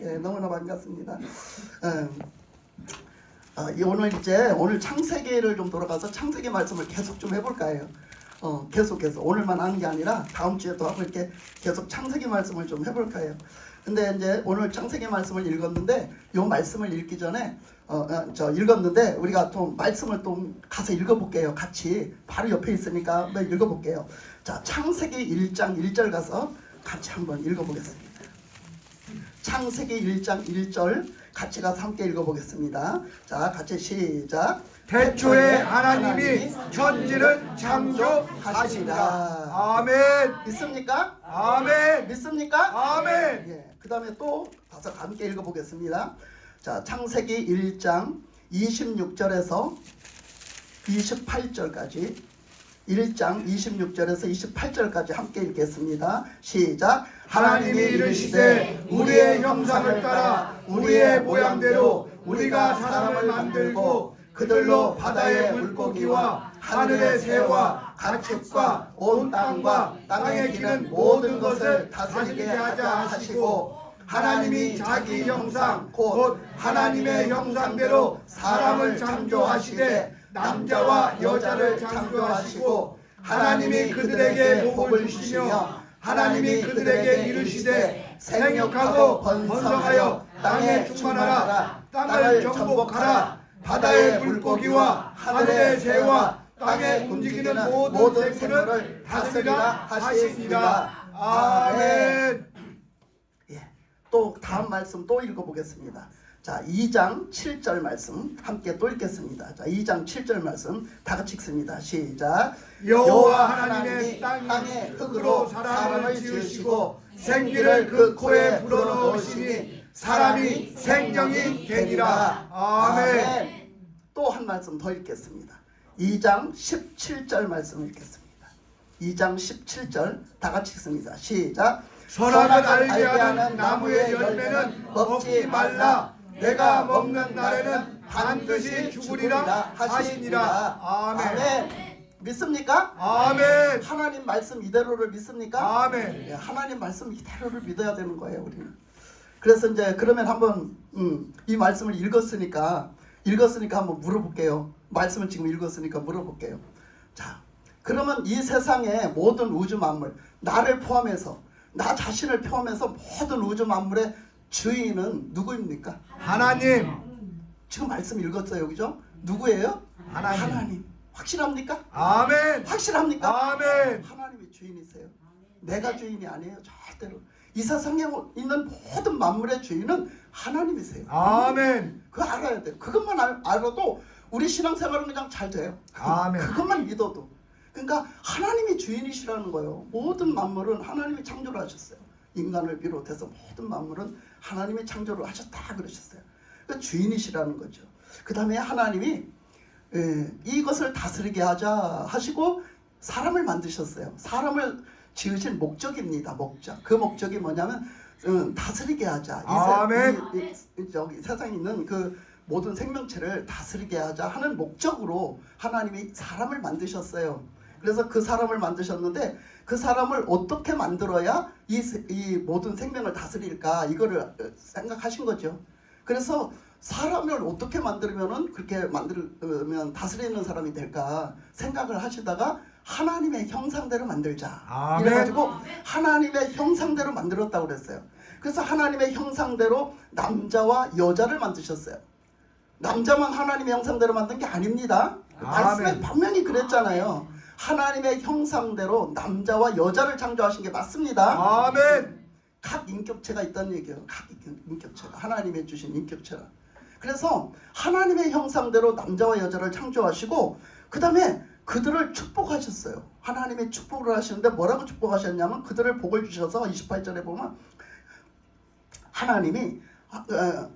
예, 너무나 반갑습니다. 오늘 창세기를 좀 돌아가서 창세기 말씀을 계속 좀 해볼까 해요. 계속해서 오늘만 하는 게 아니라 다음 주에도 하고 이렇게 계속 창세기 말씀을 좀 해볼까 해요. 근데 이제 오늘 창세기 말씀을 읽었는데 요 말씀을 읽기 전에 읽었는데 우리가 좀 말씀을 좀 가서 읽어볼게요. 같이 바로 옆에 있으니까 한번 읽어볼게요. 자, 창세기 1장 1절 가서 같이 한번 읽어보겠습니다. 창세기 1장 1절 같이 가서 함께 읽어보겠습니다. 자, 같이 시작. 태초에 하나님이 천지를 창조하시니라. 아멘. 믿습니까? 아멘. 믿습니까? 아멘. 예. 그 다음에 또 가서 함께 읽어보겠습니다. 자, 창세기 1장 26절에서 28절까지 1장 26절에서 28절까지 함께 읽겠습니다. 시작. 하나님이 이르시되 우리의 형상을 따라 우리의 모양대로 우리가 사람을 만들고 그들로 바다의 물고기와 하늘의 새와 가축과 온 땅과 땅에 기는 모든 것을 다스리게 하자 하시고, 하나님이 자기 형상 곧 하나님의 형상대로 사람을 창조하시되 남자와 여자를 창조하시고, 하나님이 그들에게 복을 주시며 하나님이 그들에게 이르시되 생육하고 번성하여 땅에 충만하라. 땅을 정복하라. 바다의 물고기와 하늘의 새와 땅에 움직이는 모든 생물을 다스리라 하시니라. 아멘. 예, 또 다음 말씀 또 읽어보겠습니다. 자, 2장 7절 말씀 함께 또 읽겠습니다. 자, 2장 7절 말씀 다 같이 읽습니다. 시작. 여호와 하나님의 땅에 흙으로 사람을 지으시고 생기를 그 코에 불어넣으시니 사람이 생명이 되니라. 아멘. 또 한 말씀 더 읽겠습니다. 2장 17절 말씀 읽겠습니다. 2장 17절 다 같이 읽습니다. 시작. 선악을 알게 하는 나무의 열매는 먹지 말라. 내가 먹는 날에는 반드시 죽으리라 하시니라. 아멘. 믿습니까? 아멘. 하나님 말씀 이대로를 믿습니까? 아멘. 예, 하나님 말씀 이대로를 믿어야 되는 거예요, 우리는. 그래서 이제 그러면 한번 이 말씀을 읽었으니까 한번 물어볼게요. 말씀을 지금 읽었으니까 물어볼게요. 자, 그러면 이 세상의 모든 우주 만물, 나를 포함해서, 나 자신을 포함해서 모든 우주 만물의 주인은 누구입니까? 하나님. 지금 말씀 읽었어요, 그죠? 누구예요? 하나님. 확실합니까? 아멘. 확실합니까? 아멘. 하나님이 주인이세요. 내가 주인이 아니에요, 절대로. 이 세상에 있는 모든 만물의 주인은 하나님이세요. 아멘. 그거 알아야 돼요. 그것만 알아도 우리 신앙생활은 그냥 잘 돼요. 아멘. 그것만 믿어도. 그러니까 하나님이 주인이시라는 거예요. 모든 만물은 하나님이 창조를 하셨어요. 인간을 비롯해서 모든 만물은 하나님이 창조를 하셨다 그러셨어요. 그러니까 주인이시라는 거죠. 그 다음에 하나님이 이것을 다스리게 하자 하시고 사람을 만드셨어요. 사람을 지으신 목적입니다. 목적. 그 목적이 뭐냐면 다스리게 하자. 아멘. 저기 세상에 있는 그 모든 생명체를 다스리게 하자 하는 목적으로 하나님이 사람을 만드셨어요. 그래서 그 사람을 만드셨는데 그 사람을 어떻게 만들어야 이 모든 생명을 다스릴까 이거를 생각하신 거죠. 그래서 사람을 어떻게 만들면은 그렇게 만들면 다스리는 사람이 될까 생각을 하시다가 하나님의 형상대로 만들자. 아멘. 이래가지고 하나님의 형상대로 만들었다고 그랬어요. 그래서 하나님의 형상대로 남자와 여자를 만드셨어요. 남자만 하나님의 형상대로 만든 게 아닙니다. 말씀에 분명히 그랬잖아요. 하나님의 형상대로 남자와 여자를 창조하신 게 맞습니다. 아멘. 각 인격체가 있다는 얘기예요. 각 인격체가 하나님의 주신 인격체라. 그래서 하나님의 형상대로 남자와 여자를 창조하시고 그 다음에 그들을 축복하셨어요. 하나님의 축복을 하시는데 뭐라고 축복하셨냐면 그들을 복을 주셔서 28절에 보면 하나님이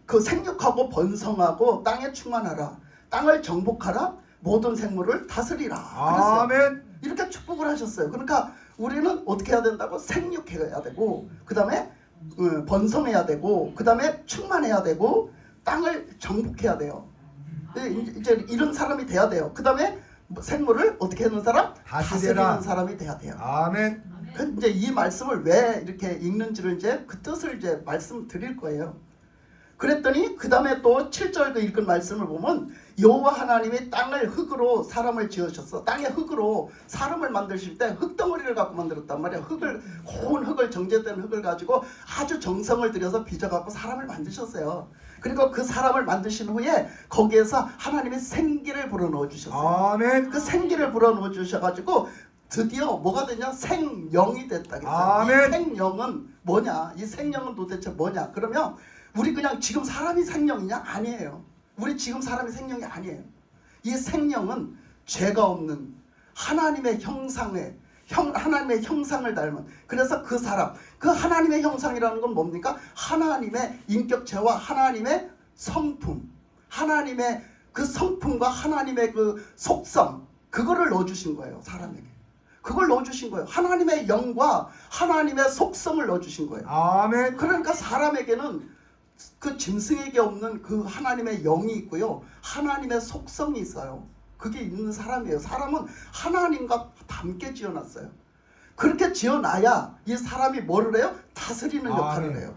그 생육하고 번성하고 땅에 충만하라. 땅을 정복하라. 모든 생물을 다스리라. 그랬어요. 아멘. 이렇게 축복을 하셨어요. 그러니까 우리는 어떻게 해야 된다고? 생육해야 되고 그 다음에 번성해야 되고 그 다음에 충만해야 되고 땅을 정복해야 돼요. 이제 이런 사람이 돼야 돼요. 그 다음에 생물을 어떻게 하는 사람? 다스리는 사람이 돼야 돼요. 아멘. 이제 이 말씀을 왜 이렇게 읽는지를 이제 그 뜻을 이제 말씀드릴 거예요. 그랬더니 그 다음에 또 7절 그 읽은 말씀을 보면 여호와 하나님이 땅을 흙으로 사람을 지으셨어. 땅의 흙으로 사람을 만드실 때 흙덩어리를 갖고 만들었단 말이야. 고운 흙을, 정제된 흙을 가지고 아주 정성을 들여서 빚어갖고 사람을 만드셨어요. 그리고 그 사람을 만드신 후에 거기에서 하나님이 생기를 불어넣어 주셨어요. 아멘. 그 생기를 불어넣어 주셔가지고 드디어 뭐가 되냐? 생명이 됐다. 아멘. 이 생명은 뭐냐? 이 생명은 도대체 뭐냐? 그러면 우리 그냥 지금 사람이 생명이냐? 아니에요. 우리 지금 사람이 생명이 아니에요. 이 생명은 죄가 없는 하나님의 하나님의 형상을 닮은, 그래서 그 사람, 그 하나님의 형상이라는 건 뭡니까? 하나님의 인격체와 하나님의 성품, 하나님의 그 성품과 하나님의 그 속성, 그거를 넣어주신 거예요. 사람에게 그걸 넣어주신 거예요. 하나님의 영과 하나님의 속성을 넣어주신 거예요. 아멘. 그러니까 사람에게는 그 짐승에게 없는 그 하나님의 영이 있고요, 하나님의 속성이 있어요. 그게 있는 사람이에요. 사람은 하나님과 닮게 지어놨어요. 그렇게 지어놔야 이 사람이 뭐를 해요? 다스리는 역할을 해요.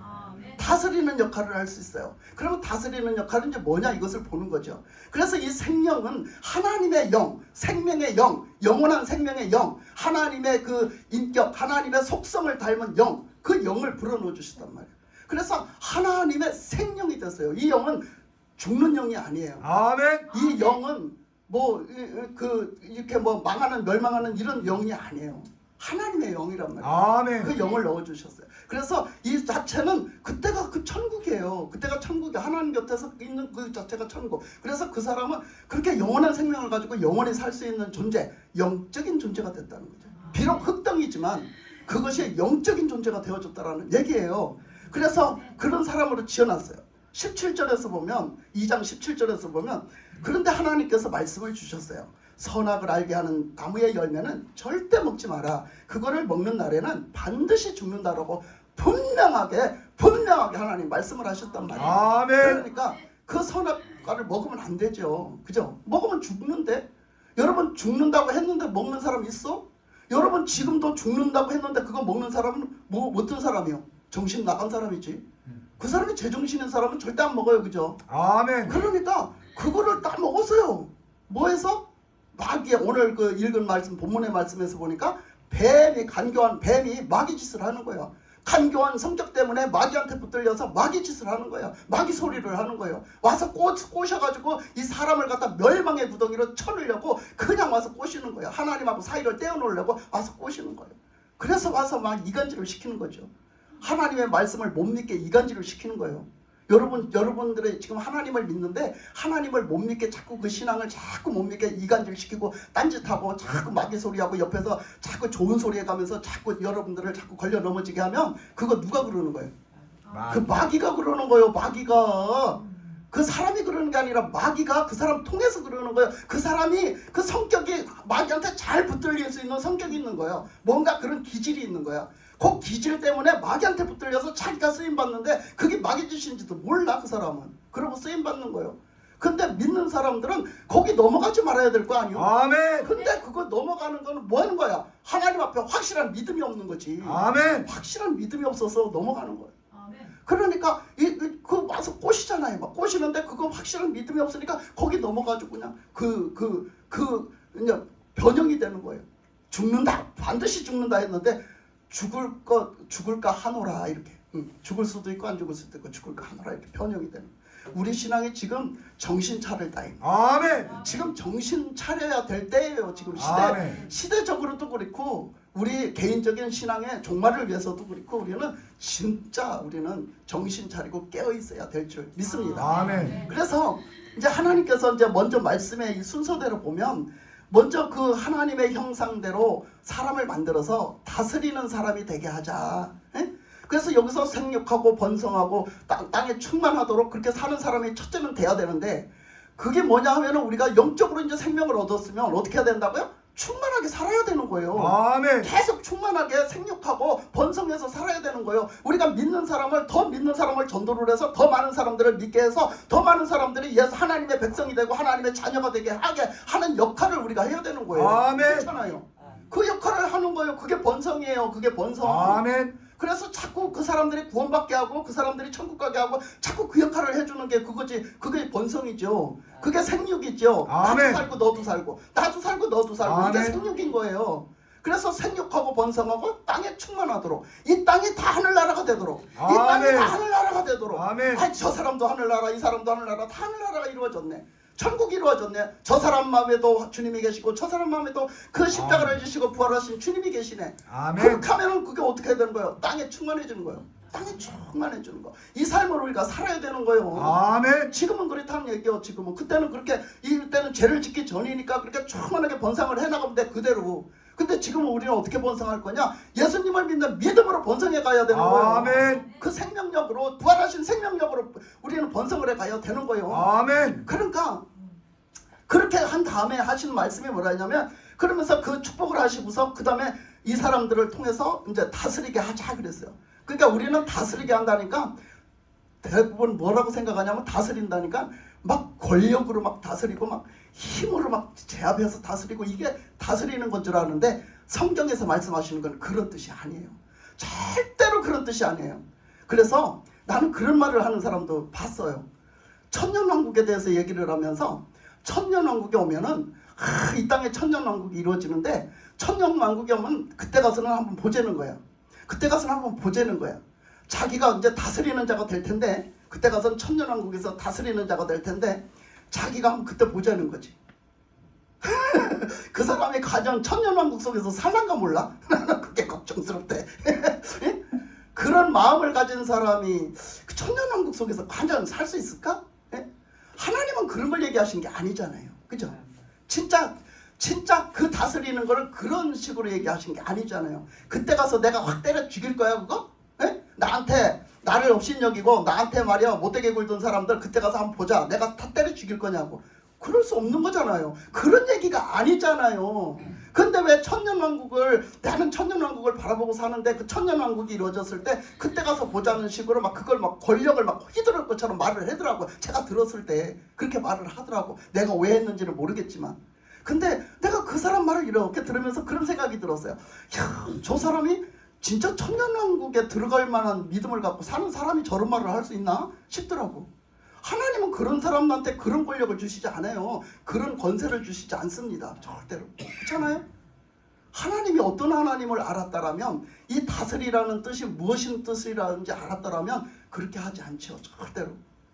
다스리는 역할을 할 수 있어요. 그러면 다스리는 역할은 이제 뭐냐, 이것을 보는 거죠. 그래서 이 생명은 하나님의 영, 생명의 영, 영원한 생명의 영, 하나님의 그 인격, 하나님의 속성을 닮은 영, 그 영을 불어넣어 주시단 말이에요. 그래서 하나님의 생명이 됐어요. 이 영은 죽는 영이 아니에요. 아멘. 이 영은 이렇게 망하는, 멸망하는 이런 영이 아니에요. 하나님의 영이란 말이에요. 아멘. 그 영을 넣어주셨어요. 그래서 이 자체는 그때가 그 천국이에요. 그때가 천국이 하나님 곁에서 있는 그 자체가 천국. 그래서 그 사람은 그렇게 영원한 생명을 가지고 영원히 살 수 있는 존재, 영적인 존재가 됐다는 거죠. 비록 흙덩이지만 그것이 영적인 존재가 되어졌다라는 얘기예요. 그래서 그런 사람으로 지어놨어요. 17절에서 보면, 2장 17절에서 보면, 그런데 하나님께서 말씀을 주셨어요. 선악을 알게 하는 나무의 열매는 절대 먹지 마라. 그거를 먹는 날에는 반드시 죽는다라고 분명하게 하나님 말씀을 하셨단 말이에요. 아멘. 그러니까 그 선악과를 먹으면 안 되죠. 그죠? 먹으면 죽는데? 여러분, 죽는다고 했는데 먹는 사람 있어? 여러분, 지금도 죽는다고 했는데 그거 먹는 사람은 어떤 사람이요? 정신 나간 사람이지. 그 사람이 제정신인 사람은 절대 안 먹어요. 그죠? 아멘. 그러니까 그거를 다 먹었어요. 뭐해서? 마귀, 오늘 그 읽은 말씀, 본문의 말씀에서 보니까 간교한 뱀이 마귀 짓을 하는 거예요. 간교한 성격 때문에 마귀한테 붙들려서 마귀 짓을 하는 거예요. 마귀 소리를 하는 거예요. 와서 꼬셔가지고 이 사람을 갖다 멸망의 구덩이로 쳐넣으려고 그냥 와서 꼬시는 거예요. 하나님하고 사이를 떼어놓으려고 와서 꼬시는 거예요. 그래서 와서 막 이간질을 시키는 거죠. 하나님의 말씀을 못 믿게 이간질을 시키는 거예요. 여러분들이 지금 하나님을 믿는데 하나님을 못 믿게 자꾸 그 신앙을 자꾸 못 믿게 이간질시키고 딴짓하고 자꾸 마귀 소리하고 옆에서 자꾸 좋은 소리 해가면서 자꾸 여러분들을 자꾸 걸려 넘어지게 하면 그거 누가 그러는 거예요? 그 마귀가 그러는 거예요. 마귀가. 그 사람이 그러는 게 아니라 마귀가 그 사람 통해서 그러는 거예요. 그 사람이 그 성격이 마귀한테 잘 붙들릴 수 있는 성격이 있는 거예요. 뭔가 그런 기질이 있는 거야. 그 기질 때문에 마귀한테 붙들려서 자기가 쓰임받는데 그게 마귀 짓인지도 몰라. 그 사람은. 그러고 쓰임받는 거예요. 근데 믿는 사람들은 거기 넘어가지 말아야 될 거 아니에요. 아멘. 근데 그거 넘어가는 거는 뭐 하는 거야? 하나님 앞에 확실한 믿음이 없는 거지. 아멘. 확실한 믿음이 없어서 넘어가는 거예요. 그러니까 그 와서 꼬시잖아요. 막 꼬시는데 그거 확실한 믿음이 없으니까 거기 넘어가지고 그냥 그냥 변형이 되는 거예요. 죽는다, 반드시 죽는다 했는데 죽을까 하노라 이렇게. 죽을 수도 있고 안 죽을 수도 있고 죽을까 하노라 이렇게 변형이 되는 거예요. 우리 신앙이 지금 정신 차릴 때입니다. 아멘. 지금 정신 차려야 될 때예요. 지금 아멘. 시대적으로도 그렇고 우리 개인적인 신앙의 종말을 위해서도 그렇고 우리는 정신 차리고 깨어 있어야 될 줄 믿습니다. 아멘. 그래서 이제 하나님께서 이제 먼저 말씀의 이 순서대로 보면 먼저 그 하나님의 형상대로 사람을 만들어서 다스리는 사람이 되게 하자. 에? 그래서 여기서 생육하고 번성하고 땅에 충만하도록 그렇게 사는 사람이 첫째는 돼야 되는데 그게 뭐냐 하면은 우리가 영적으로 이제 생명을 얻었으면 어떻게 해야 된다고요? 충만하게 살아야 되는 거예요. 아멘. 계속 충만하게 생육하고 번성해서 살아야 되는 거예요. 우리가 믿는 사람을 전도를 해서 더 많은 사람들을 믿게 해서 더 많은 사람들이 예수 하나님의 백성이 되고 하나님의 자녀가 되게 하게 하는 역할을 우리가 해야 되는 거예요. 아멘. 그렇잖아요. 그 역할을 하는 거예요. 그게 번성이에요. 그게 번성. 아멘. 그래서 자꾸 그 사람들이 구원받게 하고 그 사람들이 천국 가게 하고 자꾸 그 역할을 해주는 게 그거지. 그게 본성이죠. 그게 생육이죠. 아멘. 나도 살고 너도 살고 나도 살고 너도 살고 이게 아멘. 생육인 거예요. 그래서 생육하고 번성하고 땅에 충만하도록 이 땅이 다 하늘나라가 되도록 이 땅이 아멘. 다 하늘나라가 되도록 아멘. 아니, 저 사람도 하늘나라 이 사람도 하늘나라 다 하늘나라가 이루어졌네. 천국이 이루어졌네. 저 사람 마음에도 주님이 계시고 저 사람 마음에도 그 십자가를 지시고 부활하신 주님이 계시네. 아멘. 그렇게 하면은 그게 어떻게 되는 거예요? 땅에 충만해지는 거예요. 땅에 충만해지는 거. 이 삶을 우리가 살아야 되는 거예요. 아멘. 지금은 그렇다는 얘기요. 지금은 그때는 그렇게 이때는 죄를 짓기 전이니까 그렇게 충만하게 번성을 해나가면 돼 그대로. 근데 지금은 우리는 어떻게 번성할 거냐? 예수님을 믿는 믿음으로 번성해 가야 되는 거예요. 아멘. 그 생명력으로 부활하신 생명력으로 우리는 번성을 해 가야 되는 거예요. 아멘. 그러니까 그렇게 한 다음에 하시는 말씀이 뭐라 했냐면 그러면서 그 축복을 하시고서 그 다음에 이 사람들을 통해서 이제 다스리게 하자 그랬어요. 그러니까 우리는 다스리게 한다니까 대부분 뭐라고 생각하냐면 다스린다니까 막 권력으로 막 다스리고 막 힘으로 막 제압해서 다스리고 이게 다스리는 건 줄 아는데 성경에서 말씀하시는 건 그런 뜻이 아니에요. 절대로 그런 뜻이 아니에요. 그래서 나는 그런 말을 하는 사람도 봤어요. 천년왕국에 대해서 얘기를 하면서 천년왕국에 오면은 이 땅에 천년왕국이 이루어지는데 천년왕국에 오면 그때 가서는 한번 보자는 거야. 그때 가서는 한번 보자는 거야. 자기가 이제 다스리는 자가 될 텐데 그때 가서는 천년왕국에서 다스리는 자가 될 텐데 자기가 한번 그때 보자는 거지. 그 사람이 가정 천년왕국 속에서 살란가 몰라? 나는 그게 걱정스럽대. 그런 마음을 가진 사람이 그 천년왕국 속에서 과연 살 수 있을까? 하나님은 그런 걸 얘기하신 게 아니잖아요. 그죠? 진짜 그 다스리는 거를 그런 식으로 얘기하신 게 아니잖아요. 그때 가서 내가 확 때려 죽일 거야 그거? 나한테 나를 업신여기고 나한테 말이야 못되게 굴던 사람들 그때 가서 한번 보자. 내가 다 때려 죽일 거냐고. 그럴 수 없는 거잖아요. 그런 얘기가 아니잖아요. 근데 왜 천년왕국을 나는 천년왕국을 바라보고 사는데 그 천년왕국이 이루어졌을 때 그때 가서 보자는 식으로 막 그걸 막 권력을 막 휘두를 것처럼 말을 하더라고요. 제가 들었을 때 그렇게 말을 하더라고. 내가 왜 했는지는 모르겠지만. 근데 내가 그 사람 말을 이렇게 들으면서 그런 생각이 들었어요. 야, 저 사람이 진짜 천년왕국에 들어갈 만한 믿음을 갖고 사는 사람이 저런 말을 할 수 있나 싶더라고. 하나님은 그런 사람한테 그런 권력을 주시지 않아요. 그런 권세를 주시지 않습니다. 절대로. 그렇잖아요? 하나님이 어떤 하나님을 알았다라면 이 다스리라는 뜻이 무엇인 뜻이라는지 알았다라면 그렇게 하지 않죠. 절대로.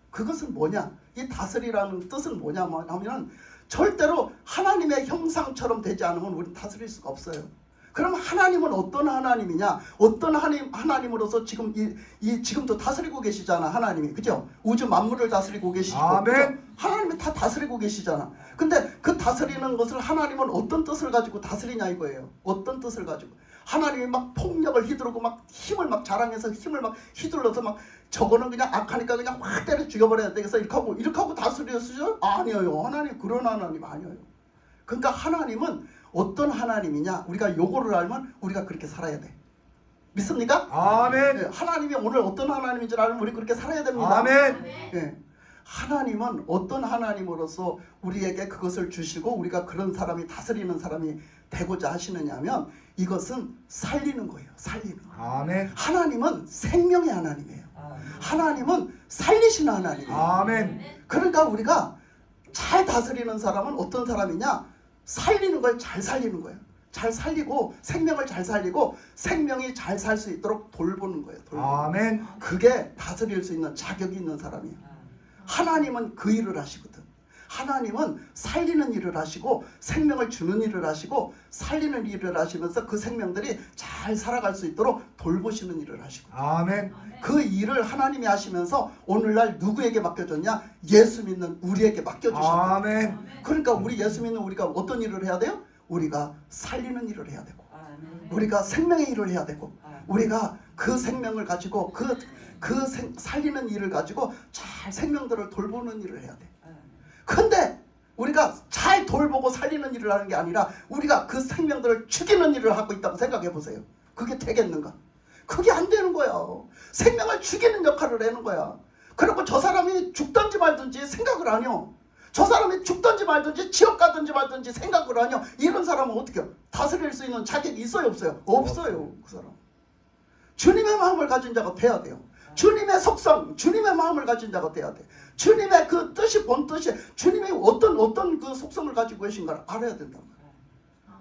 그것은 뭐냐? 이 다스리라는 뜻은 뭐냐 하면 절대로 하나님의 형상처럼 되지 않으면 우리는 다스릴 수가 없어요. 그럼 하나님은 어떤 하나님이냐? 어떤 하나님으로서 지금도 다스리고 계시잖아. 하나님이. 그죠? 우주 만물을 다스리고 계시고. 아멘. 그죠? 하나님이 다 다스리고 계시잖아. 근데 그 다스리는 것을 하나님은 어떤 뜻을 가지고 다스리냐 이거예요. 어떤 뜻을 가지고. 하나님이 막 폭력을 휘두르고 막 힘을 막 자랑해서 힘을 막 휘둘러서 막 저거는 그냥 악하니까 그냥 확 때려 죽여버려야 되겠어. 이렇게 하고 다스렸어요? 아니에요. 하나님 그런 하나님 아니에요. 그러니까 하나님은 어떤 하나님이냐? 우리가 요거를 알면 우리가 그렇게 살아야 돼. 믿습니까? 아멘. 네, 하나님이 오늘 어떤 하나님인 줄 알면 우리 그렇게 살아야 됩니다. 아멘. 네, 하나님은 어떤 하나님으로서 우리에게 그것을 주시고 우리가 그런 사람이 다스리는 사람이 되고자 하시느냐면 이것은 살리는 거예요. 살리는 거. 아멘. 하나님은 생명의 하나님이에요. 하나님은 살리시는 하나님이에요. 아멘. 그러니까 우리가 잘 다스리는 사람은 어떤 사람이냐? 살리는 걸 잘 살리는 거예요. 잘 살리고 생명을 잘 살리고 생명이 잘 살 수 있도록 돌보는 거예요. 아멘. 그게 다스릴 수 있는 자격이 있는 사람이에요. 하나님은 그 일을 하시거든. 하나님은 살리는 일을 하시고 생명을 주는 일을 하시고 살리는 일을 하시면서 그 생명들이 잘 살아갈 수 있도록 돌보시는 일을 하시고 아멘. 그 일을 하나님이 하시면서 오늘날 누구에게 맡겨줬냐? 예수 믿는 우리에게 맡겨주셨어요. 아멘. 그러니까 우리 예수 믿는 우리가 어떤 일을 해야 돼요? 우리가 살리는 일을 해야 되고 우리가 생명의 일을 해야 되고 우리가 그 생명을 가지고 살리는 일을 가지고 잘 생명들을 돌보는 일을 해야 돼. 근데 우리가 잘 돌보고 살리는 일을 하는 게 아니라 우리가 그 생명들을 죽이는 일을 하고 있다고 생각해 보세요. 그게 되겠는가? 그게 안 되는 거야. 생명을 죽이는 역할을 하는 거야. 그리고 저 사람이 죽든지 말든지 생각을 안 해요. 저 사람이 죽든지 말든지 지옥 가든지 말든지 생각을 안 해요. 이런 사람은 어떻게 해요? 다스릴 수 있는 자격이 있어요 없어요? 없어요. 그 사람. 주님의 마음을 가진 자가 돼야 돼요. 주님의 속성, 주님의 마음을 가진 자가 돼야 돼. 주님의 그 뜻이 본 뜻이 주님이 어떤 그 속성을 가지고 계신가를 알아야 된단 말이에요.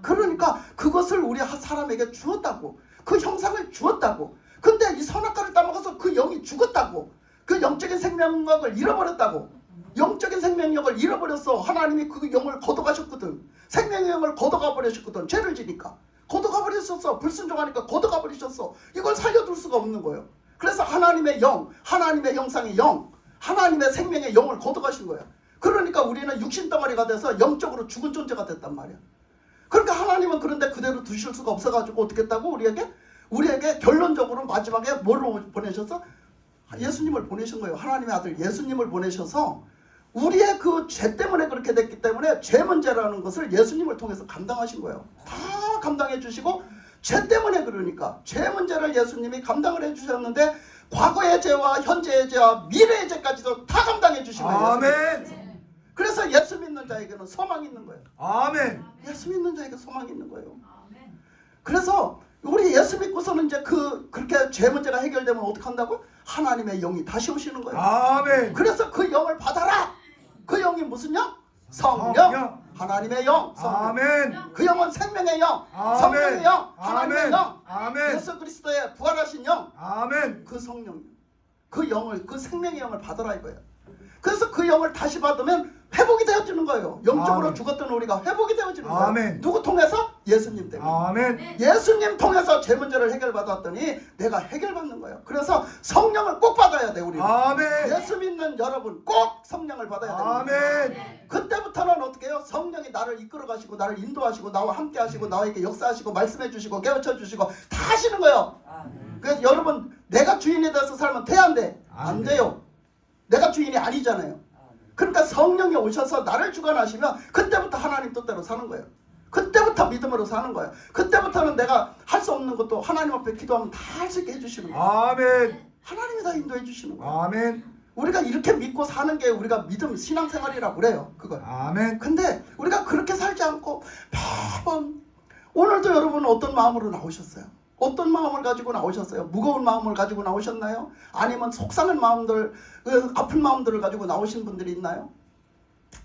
그러니까 그것을 우리 사람에게 주었다고. 그 형상을 주었다고. 근데 이 선악과를 따먹어서 그 영이 죽었다고. 그 영적인 생명력을 잃어버렸다고. 영적인 생명력을 잃어버렸어. 하나님이 그 영을 걷어가셨거든. 생명의 영을 걷어가 버리셨거든. 죄를 지니까. 걷어가 버리셨어. 불순종하니까 걷어가 버리셨어. 이걸 살려둘 수가 없는 거예요. 그래서 하나님의 영, 하나님의 형상의 영, 하나님의 생명의 영을 걷어가신 거예요. 그러니까 우리는 육신덩어리가 돼서 영적으로 죽은 존재가 됐단 말이야. 그러니까 하나님은 그런데 그대로 두실 수가 없어가지고 어떻게 했다고? 우리에게 결론적으로 마지막에 뭐로 보내셔서? 예수님을 보내신 거예요. 하나님의 아들 예수님을 보내셔서 우리의 그 죄 때문에 그렇게 됐기 때문에 죄 문제라는 것을 예수님을 통해서 감당하신 거예요. 다 감당해 주시고 죄 때문에 그러니까 죄 문제를 예수님이 감당을 해주셨는데 과거의 죄와 현재의 죄와 미래의 죄까지도 다 감당해 주신 거예요. 아멘. 그래서 예수 믿는 자에게는 소망이 있는 거예요. 아멘. 예수 믿는 자에게 소망이 있는 거예요. 그래서 우리 예수 믿고서는 이제 그렇게 죄 문제가 해결되면 어떻게 한다고? 하나님의 영이 다시 오시는 거예요. 아멘. 그래서 그 영을 받아라. 그 영이 무슨 영? 성령. 성령. 하나님의 영. 성령. 아멘. 그 영은 생명의 영. 아멘. 성령의 영. 하나님의 아멘. 영. 아멘. 예수 그리스도의 부활하신 영. 아멘. 그 성령. 그 영을, 그 생명의 영을 받아라 이거예요. 그래서 그 영을 다시 받으면 회복이 되어지는 거예요. 영적으로 아멘. 죽었던 우리가 회복이 되어지는 거예요. 아멘. 누구 통해서? 예수님 때문에. 아멘. 예수님 통해서 죄 문제를 해결받았더니 내가 해결받는 거예요. 그래서 성령을 꼭 받아야 돼 우리는. 아멘. 예수 믿는 여러분 꼭 성령을 받아야 됩니다. 아멘. 그때부터는 어떻게 해요? 성령이 나를 이끌어 가시고 나를 인도하시고 나와 함께 하시고 나에게 역사하시고 말씀해 주시고 깨우쳐 주시고 다 하시는 거예요. 그래서 여러분 내가 주인이 돼서 살면 돼 안 돼? 안 돼요. 내가 주인이 아니잖아요. 그러니까 성령이 오셔서 나를 주관하시면 그때부터 하나님 뜻대로 사는 거예요. 그때부터 믿음으로 사는 거예요. 그때부터는 내가 할 수 없는 것도 하나님 앞에 기도하면 다 할 수 있게 해주시는 거예요. 아멘. 하나님이 다 인도해 주시는 거예요. 아멘. 우리가 이렇게 믿고 사는 게 우리가 믿음 신앙생활이라고 그래요. 그걸. 아멘. 근데 우리가 그렇게 살지 않고 매번 오늘도 여러분은 어떤 마음으로 나오셨어요? 어떤 마음을 가지고 나오셨어요? 무거운 마음을 가지고 나오셨나요? 아니면 속상한 마음들, 아픈 마음들을 가지고 나오신 분들이 있나요?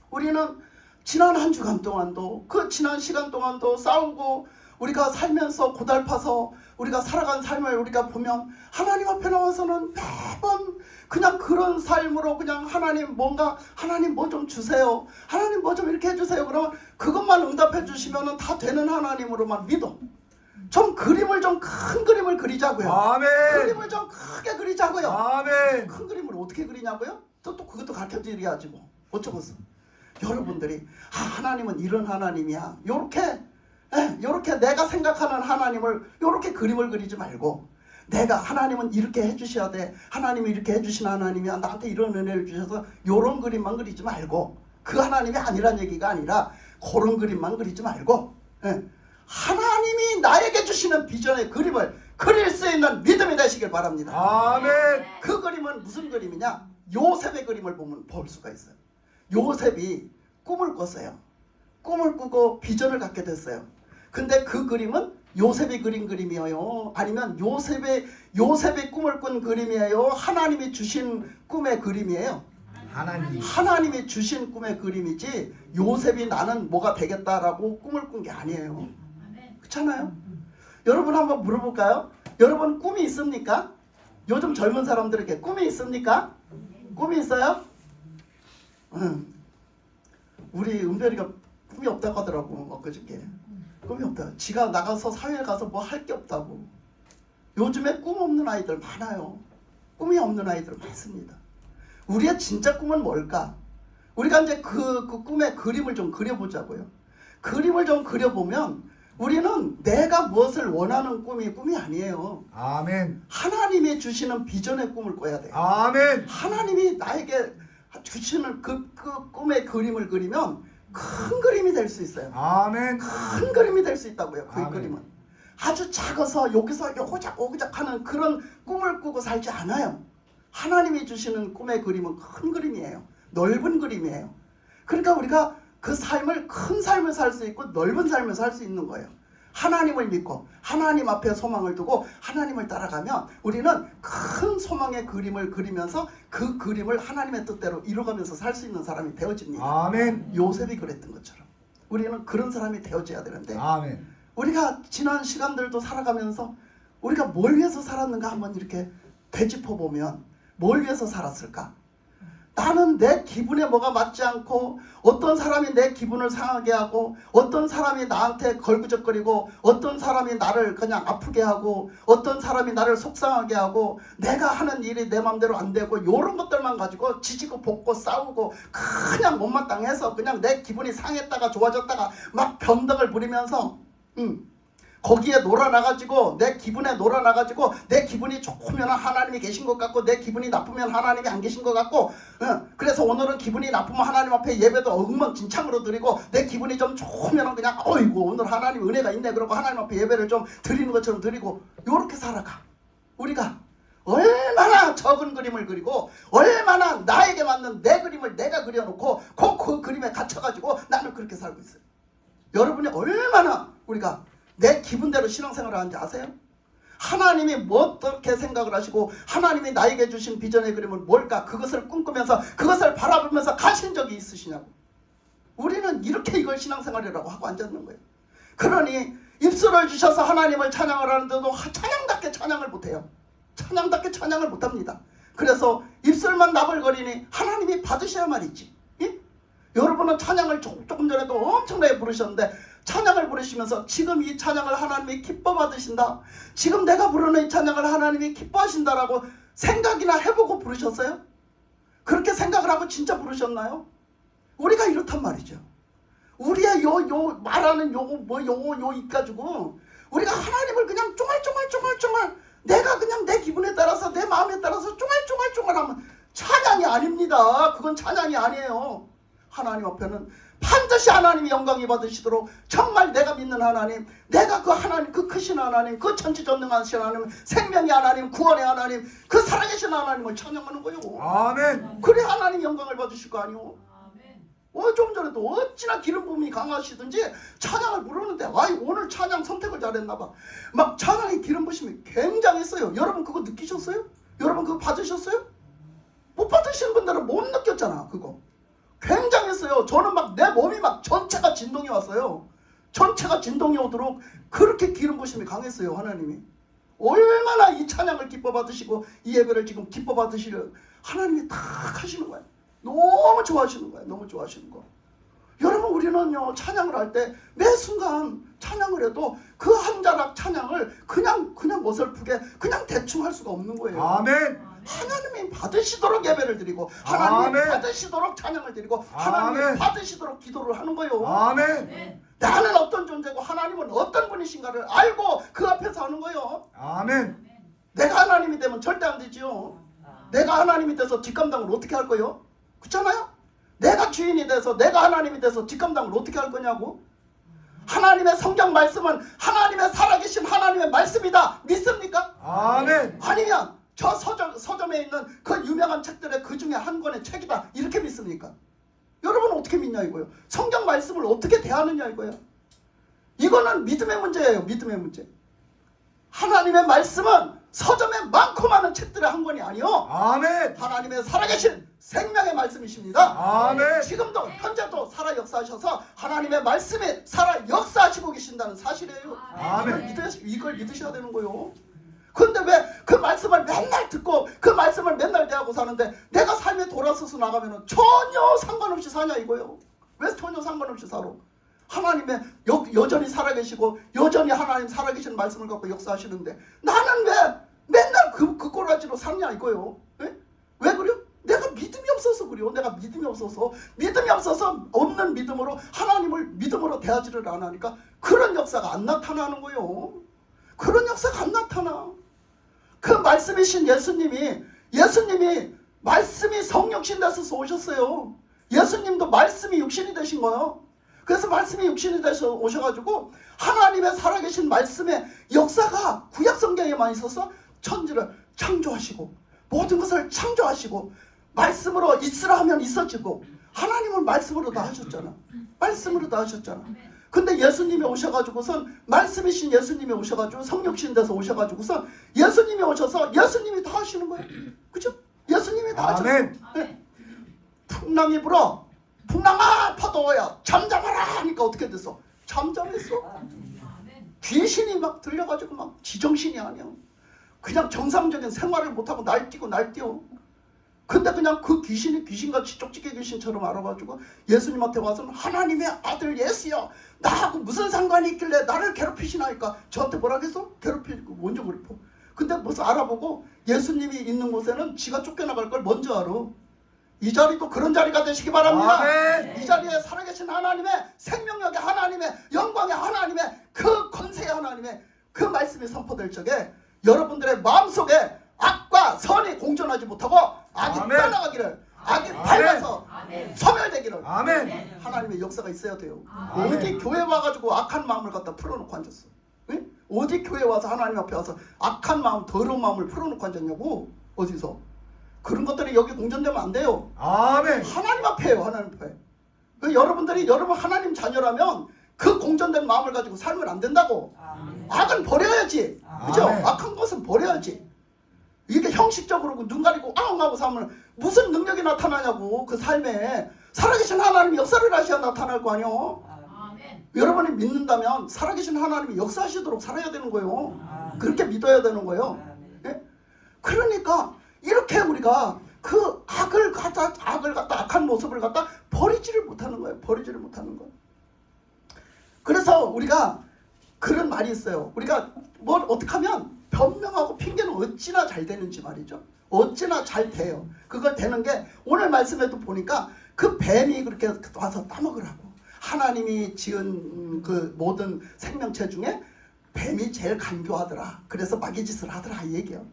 우리는 지난 한 주간 동안도 그 지난 시간 동안도 싸우고 우리가 살면서 고달파서 우리가 살아간 삶을 우리가 보면 하나님 앞에 나와서는 매번 그냥 그런 삶으로 그냥 하나님 뭔가 하나님 뭐 좀 주세요. 하나님 뭐 좀 이렇게 해주세요. 그러면 그것만 응답해 주시면 다 되는 하나님으로만 믿어. 좀 그림을 좀 큰 그림을 그리자고요. 아멘. 그림을 좀 크게 그리자고요. 아멘. 큰 그림을 어떻게 그리냐고요? 또 그것도 가르쳐드려야지 뭐. 어쩌겠어. 여러분들이 하나님은 이런 하나님이야. 요렇게 내가 생각하는 하나님을 요렇게 그림을 그리지 말고 내가 하나님은 이렇게 해주셔야 돼. 하나님이 이렇게 해주신 하나님이야. 나한테 이런 은혜를 주셔서 요런 그림만 그리지 말고 그 하나님이 아니란 얘기가 아니라 그런 그림만 그리지 말고 하나님이 나에게 주시는 비전의 그림을 그릴 수 있는 믿음이 되시길 바랍니다. 아멘. 그 그림은 무슨 그림이냐? 요셉의 그림을 보면 볼 수가 있어요. 요셉이 꿈을 꿨어요. 꿈을 꾸고 비전을 갖게 됐어요. 근데 그 그림은 요셉이 그린 그림이에요? 아니면 요셉의 꿈을 꾼 그림이에요? 하나님이 주신 꿈의 그림이에요? 하나님. 하나님이 주신 꿈의 그림이지 요셉이 나는 뭐가 되겠다라고 꿈을 꾼 게 아니에요. 그렇잖아요? 여러분 한번 물어볼까요? 여러분 꿈이 있습니까? 요즘 젊은 사람들에게 꿈이 있습니까? 꿈이 있어요? 우리 은별이가 꿈이 없다고 하더라고 엊그저께. 꿈이 없다. 지가 나가서 사회에 가서 뭐 할 게 없다고. 요즘에 꿈 없는 아이들 많아요. 꿈이 없는 아이들 많습니다. 우리의 진짜 꿈은 뭘까? 우리가 이제 그 꿈의 그림을 좀 그려보자고요. 그림을 좀 그려보면 우리는 내가 무엇을 원하는 꿈이 아니에요. 아멘. 하나님이 주시는 비전의 꿈을 꿔야 돼요. 아멘. 하나님이 나에게 주시는 그 꿈의 그림을 그리면 큰 그림이 될 수 있어요. 아멘. 큰 그림이 될 수 있다고요. 그 아멘. 그림은 아주 작아서 여기서 오그작 하는 그런 꿈을 꾸고 살지 않아요. 하나님이 주시는 꿈의 그림은 큰 그림이에요. 넓은 그림이에요. 그러니까 우리가 그 삶을 큰 삶을 살 수 있고 넓은 삶을 살 수 있는 거예요. 하나님을 믿고 하나님 앞에 소망을 두고 하나님을 따라가면 우리는 큰 소망의 그림을 그리면서 그 그림을 하나님의 뜻대로 이루어가면서 살 수 있는 사람이 되어집니다. 아멘. 요셉이 그랬던 것처럼 우리는 그런 사람이 되어져야 되는데 아멘. 우리가 지난 시간들도 살아가면서 우리가 뭘 위해서 살았는가 한번 이렇게 되짚어보면 뭘 위해서 살았을까? 나는 내 기분에 뭐가 맞지 않고 어떤 사람이 내 기분을 상하게 하고 어떤 사람이 나한테 걸그적거리고 어떤 사람이 나를 그냥 아프게 하고 어떤 사람이 나를 속상하게 하고 내가 하는 일이 내 맘대로 안 되고 이런 것들만 가지고 지지고 볶고 싸우고 그냥 못마땅해서 그냥 내 기분이 상했다가 좋아졌다가 막 변덕을 부리면서 거기에 놀아나가지고 내 기분에 놀아나가지고 내 기분이 좋으면 하나님이 계신 것 같고 내 기분이 나쁘면 하나님이 안 계신 것 같고 그래서 오늘은 기분이 나쁘면 하나님 앞에 예배도 엉망진창으로 드리고 내 기분이 좀 좋으면 그냥 어이구 오늘 하나님 은혜가 있네 그러고 하나님 앞에 예배를 좀 드리는 것처럼 드리고 요렇게 살아가. 우리가 얼마나 적은 그림을 그리고 얼마나 나에게 맞는 내 그림을 내가 그려놓고 그 그림에 갇혀가지고 나는 그렇게 살고 있어요. 여러분이 얼마나 우리가 내 기분대로 신앙생활을 하는지 아세요? 하나님이 뭐 어떻게 생각을 하시고 하나님이 나에게 주신 비전의 그림은 뭘까? 그것을 꿈꾸면서 그것을 바라보면서 가신 적이 있으시냐고. 우리는 이렇게 이걸 신앙생활이라고 하고 앉았는 거예요. 그러니 입술을 주셔서 하나님을 찬양을 하는데도 찬양답게 찬양을 못해요. 찬양답게 찬양을 못합니다. 그래서 입술만 나불거리니 하나님이 받으셔야 말이지. 예? 여러분은 찬양을 조금 전에도 엄청나게 부르셨는데 찬양을 부르시면서 지금 이 찬양을 하나님이 기뻐 받으신다. 지금 내가 부르는 이 찬양을 하나님이 기뻐하신다라고 생각이나 해보고 부르셨어요? 그렇게 생각을 하고 진짜 부르셨나요? 우리가 이렇단 말이죠. 우리의 요 말하는 요 입가지고 우리가 하나님을 그냥 쫑알쫑알 내가 그냥 내 기분에 따라서 내 마음에 따라서 쫑알쫑알 하면 찬양이 아닙니다. 그건 찬양이 아니에요. 하나님 앞에는 반드시 하나님이 영광이 받으시도록 정말 내가 믿는 하나님, 내가 그 하나님, 그 크신 하나님, 그 천지전능하신 하나님, 생명의 하나님, 구원의 하나님, 그 살아계신 하나님을 찬양하는 거예요. 아멘. 그래 하나님 영광을 받으실 거 아니오. 좀 전에도 어찌나 기름 부음이 강하시든지 찬양을 부르는데 오늘 찬양 선택을 잘했나 봐. 막 찬양의 기름 부심이 굉장했어요. 여러분 그거 느끼셨어요? 여러분 그거 받으셨어요? 못 받으시는 분들은 못 느꼈잖아. 그거 굉장했어요. 저는 막 내 몸이 막 전체가 진동이 왔어요. 전체가 진동이 오도록 그렇게 기름 부심이 강했어요. 하나님이 얼마나 이 찬양을 기뻐 받으시고 이 예배를 지금 기뻐 받으시려 하나님이 다 하시는 거예요. 너무 좋아하시는 거예요. 너무 좋아하시는 거. 여러분 우리는요 찬양을 할 때 매 순간 찬양을 해도 그 한 자락 찬양을 그냥 어설프게 그냥 대충 할 수가 없는 거예요. 아멘. 하나님이 받으시도록 예배를 드리고 하나님이 아멘. 받으시도록 찬양을 드리고 하나님이 아멘. 받으시도록 기도를 하는 거예요. 아멘. 나는 어떤 존재고 하나님은 어떤 분이신가를 알고 그 앞에서 하는 거예요. 아멘. 내가 하나님이 되면 절대 안 되지요. 내가 하나님이 돼서 뒷감당을 어떻게 할 거예요? 그렇잖아요? 내가 주인이 돼서 내가 하나님이 돼서 뒷감당을 어떻게 할 거냐고. 하나님의 성경 말씀은 하나님의 살아계신 하나님의 말씀이다. 믿습니까? 아멘. 아니면 저 서점에 있는 그 유명한 책들의 그 중에 한 권의 책이다. 이렇게 믿습니까? 여러분은 어떻게 믿냐 이거예요. 성경 말씀을 어떻게 대하느냐 이거예요. 이거는 믿음의 문제예요. 믿음의 문제. 하나님의 말씀은 서점에 많고 많은 책들의 한 권이 아니요. 아멘. 하나님의 살아계신 생명의 말씀이십니다. 아멘. 지금도 현재도 살아 역사하셔서 하나님의 말씀이 살아 역사하시고 계신다는 사실이에요. 아멘. 이걸 믿으셔야 되는 거예요. 근데 왜 그 말씀을 맨날 듣고 그 말씀을 맨날 대하고 사는데 내가 삶에 돌아서서 나가면 전혀 상관없이 사냐 이거예요. 왜 전혀 상관없이 살아? 하나님의 여전히 살아계시고 여전히 하나님 살아계신 말씀을 갖고 역사하시는데 나는 왜 맨날 그 꼬라지로 사냐 이거예요. 왜 그래요? 내가 믿음이 없어서 그래요. 내가 믿음이 없어서 없는 믿음으로 하나님을 믿음으로 대하지를 안 하니까 그런 역사가 안 나타나는 거예요. 그런 역사가 안 나타나. 그 말씀이신 예수님이 말씀이 성육신 되셔서 오셨어요. 예수님도 말씀이 육신이 되신 거예요. 그래서 말씀이 육신이 되셔 오셔가지고 하나님의 살아계신 말씀의 역사가 구약 성경에만 있어서 천지를 창조하시고 모든 것을 창조하시고 말씀으로 있으라 하면 있어지고 하나님은 말씀으로 다 하셨잖아. 말씀으로 다 하셨잖아. 근데 예수님이 오셔가지고선 말씀이신 예수님이 오셔가지고 성육신 돼서 오셔가지고선 예수님이 오셔서 예수님이 다 하시는 거예요. 그죠? 예수님이 다 하셨어요. 아멘. 네. 풍랑이 불어. 풍랑아 파도야 잠잠하라 하니까 어떻게 됐어? 잠잠했어. 귀신이 막 들려가지고 막 지정신이 아니야. 그냥 정상적인 생활을 못하고 날뛰고 날뛰어. 근데 그냥 그 귀신이 귀신같이 쪽지게 귀신처럼 알아가지고 예수님한테 와서는 하나님의 아들 예수야, 나하고 무슨 상관이 있길래 나를 괴롭히시나니까 저한테 뭐라 했어? 괴롭히고 먼저 괴롭혀. 근데 무슨 알아보고 예수님이 있는 곳에는 지가 쫓겨나갈 걸 먼저 알아. 이 자리도 그런 자리가 되시기 바랍니다. 아멘. 이 자리에 살아계신 하나님의 생명력의 하나님의 영광의 하나님의 그 권세의 하나님의 그 말씀이 선포될 적에 여러분들의 마음속에 악과 선이 공존하지 못하고 악이 아멘. 떠나가기를, 악이 아멘. 밟아서 아멘. 소멸되기를 아멘. 하나님의 역사가 있어야 돼요. 아멘. 어디 교회 와가지고 악한 마음을 갖다 풀어놓고 앉았어? 응? 어디 교회 와서 하나님 앞에 와서 악한 마음, 더러운 마음을 풀어놓고 앉았냐고? 어디서? 그런 것들이 여기 공존되면 안 돼요. 아멘. 하나님 앞에요. 하나님 앞에. 그 여러분들이 여러분 하나님 자녀라면 그 공존된 마음을 가지고 살면 안 된다고. 악은 버려야지. 그죠? 아멘. 악한 것은 버려야지. 이게 형식적으로 눈 가리고 아웅하고 살면 무슨 능력이 나타나냐고. 그 삶에 살아계신 하나님이 역사를 하셔야 나타날 거 아니요. 아멘. 여러분이 믿는다면 살아계신 하나님이 역사하시도록 살아야 되는 거예요. 그렇게 믿어야 되는 거예요. 예? 그러니까 이렇게 우리가 그 악을 갖다 악한 모습을 갖다 버리지를 못하는 거예요. 버리지를 못하는 거예요. 그래서 우리가 그런 말이 있어요. 우리가 뭘 어떻게 하면 변명하고 핑계는 어찌나 잘 되는지 말이죠. 어찌나 잘 돼요. 그걸 되는 게 오늘 말씀에도 보니까 그 뱀이 그렇게 와서 따먹으라고. 하나님이 지은 그 모든 생명체 중에 뱀이 제일 간교하더라. 그래서 마귀짓을 하더라 이 얘기예요.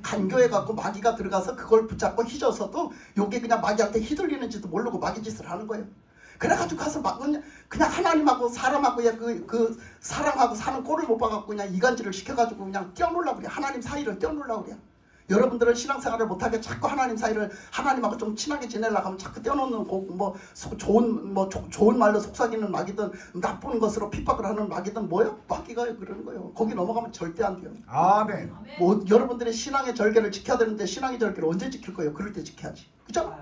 간교해갖고 마귀가 들어가서 그걸 붙잡고 휘저어서도 요게 그냥 마귀한테 휘둘리는지도 모르고 마귀짓을 하는 거예요. 그래가지고 가서 막 그냥 하나님하고 사람하고 그 사랑하고 사는 꼴을 못 봐갖고 그냥 이간질을 시켜가지고 그냥 떼어놓으려고 그래. 하나님 사이를 떼어놓으려고 그래. 여러분들은 신앙생활을 못하게 자꾸 하나님 사이를 하나님하고 좀 친하게 지내려고 하면 자꾸 떼어놓는 좋은 말로 속삭이는 마귀든 나쁜 것으로 핍박을 하는 마귀든 뭐예요? 마귀가 그러는 거예요. 거기 넘어가면 절대 안 돼요. 아멘. 뭐 여러분들이 신앙의 절개를 지켜야 되는데 신앙의 절개를 언제 지킬 거예요? 그럴 때 지켜야지. 그죠?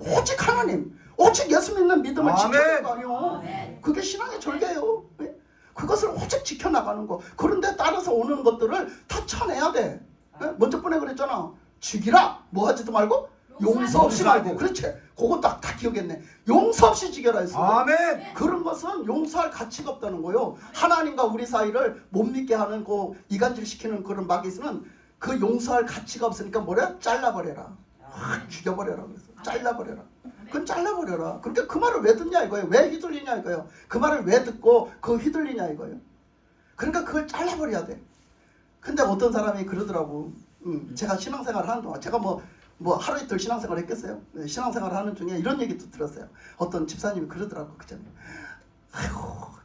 오직 하나님, 오직 예수 믿는 믿음을 아멘. 지켜야 되는 거 아니에요. 아멘. 그게 신앙의 절개예요. 예? 그것을 오직 지켜나가는 거. 그런데 따라서 오는 것들을 다 쳐내야 돼. 예? 먼저 번에 그랬잖아. 죽이라. 뭐 하지도 말고 용서 없이 말고. 그렇지. 그거 다 기억했네. 용서 없이 죽여라 했어. 아멘. 그런 것은 용서할 가치가 없다는 거예요. 하나님과 우리 사이를 못 믿게 하는 그 이간질 시키는 그런 마귀는 그 용서할 가치가 없으니까 뭐래? 잘라버려라. 확 죽여버려라. 그래서 잘라버려라. 그건 잘라버려라. 그러니까 그 말을 왜 듣냐 이거예요. 왜 휘둘리냐 이거예요. 그 말을 왜 듣고 그 휘둘리냐 이거예요. 그러니까 그걸 잘라버려야 돼. 근데 어떤 사람이 그러더라고. 제가 신앙생활을 하는 동안 제가 뭐 하루 이틀 신앙생활을 했겠어요. 네, 신앙생활을 하는 중에 이런 얘기도 들었어요. 어떤 집사님이 그러더라고. 그전에 아이고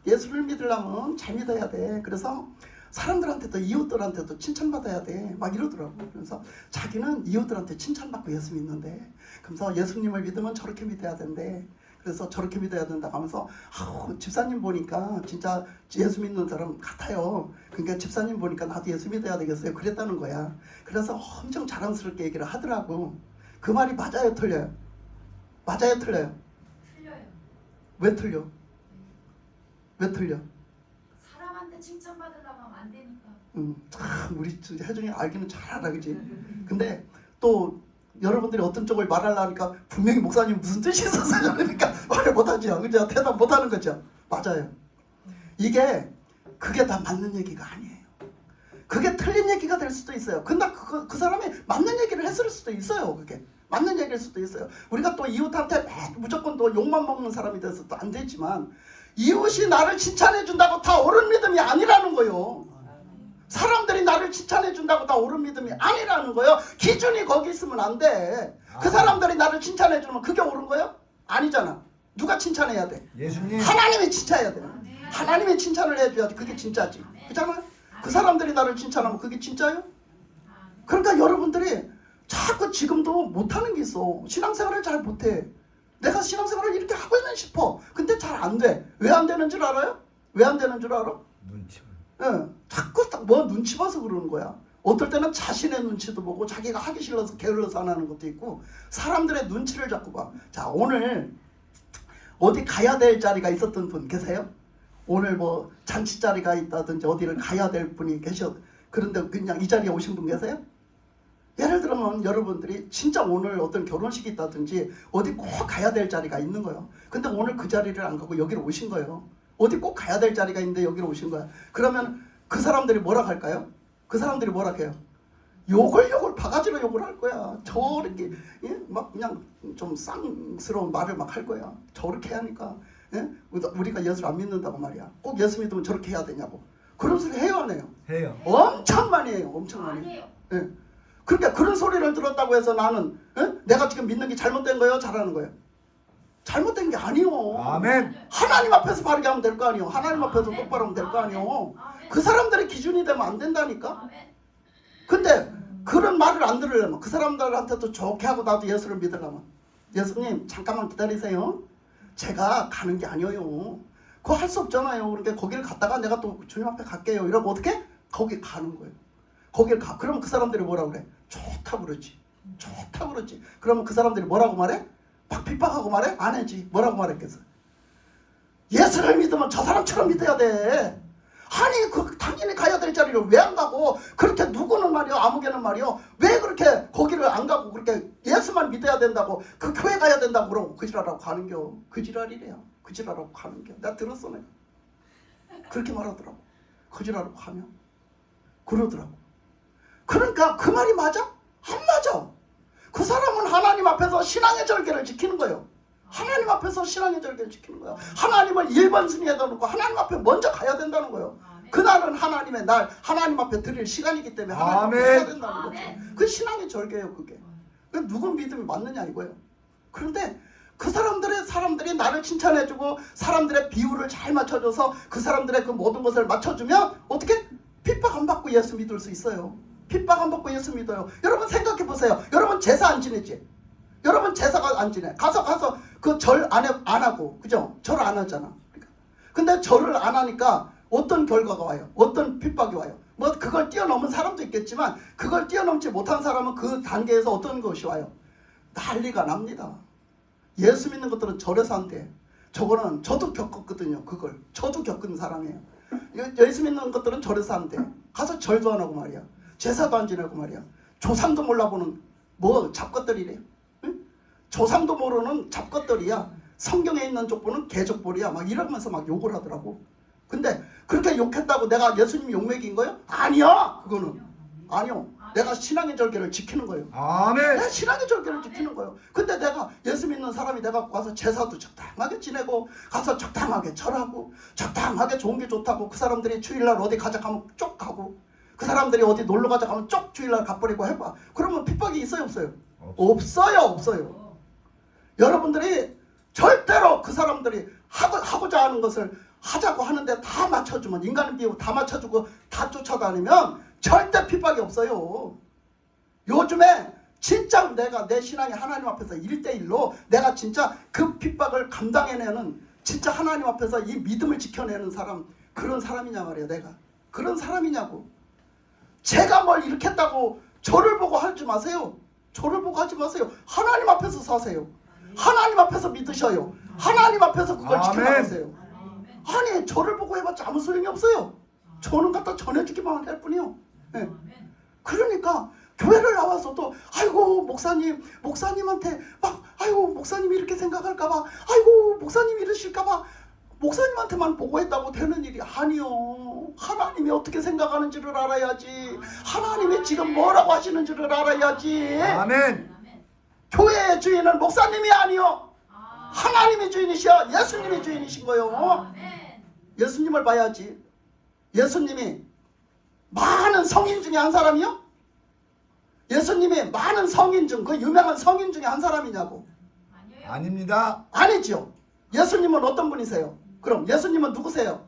예수를 믿으려면 잘 믿어야 돼. 그래서 사람들한테도 이웃들한테도 칭찬받아야 돼. 막 이러더라고. 그래서 자기는 이웃들한테 칭찬받고 예수 믿는데 그래서 예수님을 믿으면 저렇게 믿어야 된대. 그래서 저렇게 믿어야 된다고 하면서 집사님 보니까 진짜 예수 믿는 사람 같아요. 그러니까 집사님 보니까 나도 예수 믿어야 되겠어요. 그랬다는 거야. 그래서 엄청 자랑스럽게 얘기를 하더라고. 그 말이 맞아요, 틀려요? 맞아요, 틀려요? 틀려요. 왜 틀려? 왜 틀려? 사람한테 칭찬받으려고 하면 안 되니까. 참 우리 혜정이 알기는 잘 알아, 그지? 근데 또 여러분들이 어떤 쪽을 말하려니까 분명히 목사님 무슨 뜻이 있어서 그러니까 말을 못하죠. 그죠? 대답 못하는 거죠. 맞아요. 그게 다 맞는 얘기가 아니에요. 그게 틀린 얘기가 될 수도 있어요. 근데 그 사람이 맞는 얘기를 했을 수도 있어요. 그게 맞는 얘기일 수도 있어요. 우리가 또 이웃한테 무조건 또 욕만 먹는 사람이 돼서 또 안 되지만 이웃이 나를 칭찬해 준다고 다 옳은 믿음이 아니라는 거예요. 사람들이 나를 칭찬해 준다고 다 옳은 믿음이 아니라는 거예요. 기준이 거기 있으면 안 돼. 그 사람들이 나를 칭찬해 주면 그게 옳은 거예요? 아니잖아. 누가 칭찬해야 돼? 예수님. 하나님이 칭찬해야 돼. 하나님이 칭찬을 해줘야지. 그게 진짜지. 그잖아요? 그 사람들이 나를 칭찬하면 그게 진짜예요? 그러니까 여러분들이 자꾸 지금도 못하는 게 있어. 신앙생활을 잘 못해. 내가 신앙생활을 이렇게 하고 있는 싶어. 근데 잘 안 돼. 왜 안 되는 줄 알아요? 왜 안 되는 줄 알아? 눈치. 예, 자꾸 딱 뭐 눈치 봐서 그러는 거야. 어떨 때는 자신의 눈치도 보고 자기가 하기 싫어서 게을러서 안 하는 것도 있고 사람들의 눈치를 자꾸 봐. 자, 오늘 어디 가야 될 자리가 있었던 분 계세요? 오늘 뭐 잔치 자리가 있다든지 어디를 가야 될 분이 계셔. 그런데 그냥 이 자리에 오신 분 계세요? 예를 들면 여러분들이 진짜 오늘 어떤 결혼식이 있다든지 어디 꼭 가야 될 자리가 있는 거예요. 근데 오늘 그 자리를 안 가고 여기로 오신 거예요. 어디 꼭 가야 될 자리가 있는데 여기로 오신 거야. 그러면 그 사람들이 뭐라 할까요? 그 사람들이 뭐라 해요? 욕을 바가지로 욕을 할 거야. 저렇게 예? 막 그냥 좀 쌍스러운 말을 막 할 거야. 저렇게 하니까 예? 우리가 예수를 안 믿는다고 말이야. 꼭 예수 믿으면 저렇게 해야 되냐고. 그런 소리 해요 안 해요? 해요. 엄청 많이 해요. 엄청 많이. 아니에요. 예. 그러니까 그런 소리를 들었다고 해서 나는 예? 내가 지금 믿는 게 잘못된 거예요? 잘하는 거예요? 잘못된 게 아니요. 아멘. 하나님 앞에서 바르게 하면 될 거 아니요. 하나님 앞에서 똑바로 하면 될 거 아니요. 그 사람들의 기준이 되면 안 된다니까. 아멘. 근데 그런 말을 안 들으려면 그 사람들한테도 좋게 하고 나도 예수를 믿으려면 예수님 잠깐만 기다리세요. 제가 가는 게 아니에요. 그거 할 수 없잖아요. 그러니까 거기를 갔다가 내가 또 주님 앞에 갈게요. 이러면 어떻게? 거기 가는 거예요. 거길 가. 그러면 그 사람들이 뭐라고 그래? 좋다 그러지. 좋다 그러지. 그러면 그 사람들이 뭐라고 말해? 막 핍박하고 말해? 안 해지. 뭐라고 말했겠어? 예수를 믿으면 저 사람처럼 믿어야 돼. 아니 그 당연히 가야 될 자리를 왜 안 가고 그렇게 누구는 말이요 아무개는 말이요 왜 그렇게 거기를 안 가고 그렇게 예수만 믿어야 된다고 그 교회 가야 된다고 그러고 그 지랄하고 가는겨. 그 지랄이래요. 그 지랄하고 가는겨. 내가 들었어 내가. 그렇게 말하더라고. 그 지랄하고 가면 그러더라고. 그러니까 그 말이 맞아? 안 맞아. 그 사람은 하나님 앞에서 신앙의 절개를 지키는 거예요. 하나님 앞에서 신앙의 절개를 지키는 거예요. 하나님을 1번 순위에다 놓고 하나님 앞에 먼저 가야 된다는 거예요. 그날은 하나님의 날, 하나님 앞에 드릴 시간이기 때문에 하나님 앞에 아멘. 가야 된다는 거죠. 그 신앙의 절개예요 그게. 그 누구 믿음이 맞느냐 이거예요. 그런데 그 사람들이 나를 칭찬해주고 사람들의 비율을 잘 맞춰줘서 그 사람들의 그 모든 것을 맞춰주면 어떻게? 핍박 안 받고 예수 믿을 수 있어요. 핍박 안 받고 예수 믿어요. 여러분 생각해 보세요. 여러분 제사 안 지내지? 여러분 제사가 안 지내. 가서 그 절 안 하고 그죠? 절 안 하잖아. 그러니까. 근데 절을 안 하니까 어떤 결과가 와요? 어떤 핍박이 와요? 뭐 그걸 뛰어넘은 사람도 있겠지만 그걸 뛰어넘지 못한 사람은 그 단계에서 어떤 것이 와요? 난리가 납니다. 예수 믿는 것들은 절에서 한대. 저거는 저도 겪었거든요. 그걸. 저도 겪은 사람이에요. 예수 믿는 것들은 절에서 한대. 가서 절도 안 하고 말이야. 제사도 안 지내고 말이야. 조상도 몰라보는 뭐 잡것들이래. 응? 조상도 모르는 잡것들이야. 성경에 있는 족보는 개족보리야. 막 이러면서 막 욕을 하더라고. 근데 그렇게 욕했다고 내가 예수님 욕먹인 거예요? 아니야. 그거는 아니요. 내가 신앙의 절개를 지키는 거예요. 아멘. 내가 신앙의 절개를 지키는 거예요. 근데 내가 예수 믿는 사람이 내가 가서 제사도 적당하게 지내고 가서 적당하게 절하고 적당하게 좋은 게 좋다고 그 사람들이 주일날 어디 가자 하면 쪽 가고 그 사람들이 어디 놀러 가자 하면 쪽 주일날 가버리고 해봐. 그러면 핍박이 있어요 없어요? 없어요. 여러분들이 절대로 그 사람들이 하고자 하는 것을 하자고 하는데 다 맞춰주면 인간의 비유 다 맞춰주고 다 쫓아다니면 절대 핍박이 없어요. 요즘에 진짜 내가 내 신앙이 하나님 앞에서 1대1로 내가 진짜 그 핍박을 감당해내는 진짜 하나님 앞에서 이 믿음을 지켜내는 사람 그런 사람이냐 말이야. 내가 그런 사람이냐고. 제가 뭘 이렇게 했다고 저를 보고 하지 마세요. 저를 보고 하지 마세요. 하나님 앞에서 사세요. 하나님 앞에서 믿으셔요. 하나님 앞에서 그걸 아멘. 지켜나가세요. 아니 저를 보고 해봤자 아무 소용이 없어요. 저는 갖다 전해주기만 할 뿐이요. 네. 그러니까 교회를 나와서도 아이고 목사님한테 막 아이고 목사님이 이렇게 생각할까봐 아이고 목사님이 이러실까봐 목사님한테만 보고했다고 되는 일이 아니요. 하나님이 어떻게 생각하는지를 알아야지. 하나님이 지금 뭐라고 하시는지를 알아야지. 아멘. 교회의 주인은 목사님이 아니요. 하나님이 주인이셔. 예수님이 주인이신 거요. 예수님을 봐야지. 예수님이 많은 성인 중에 한 사람이요? 예수님이 많은 성인 중 그 유명한 성인 중에 한 사람이냐고. 아닙니다. 아니죠. 예수님은 어떤 분이세요? 그럼 예수님은 누구세요?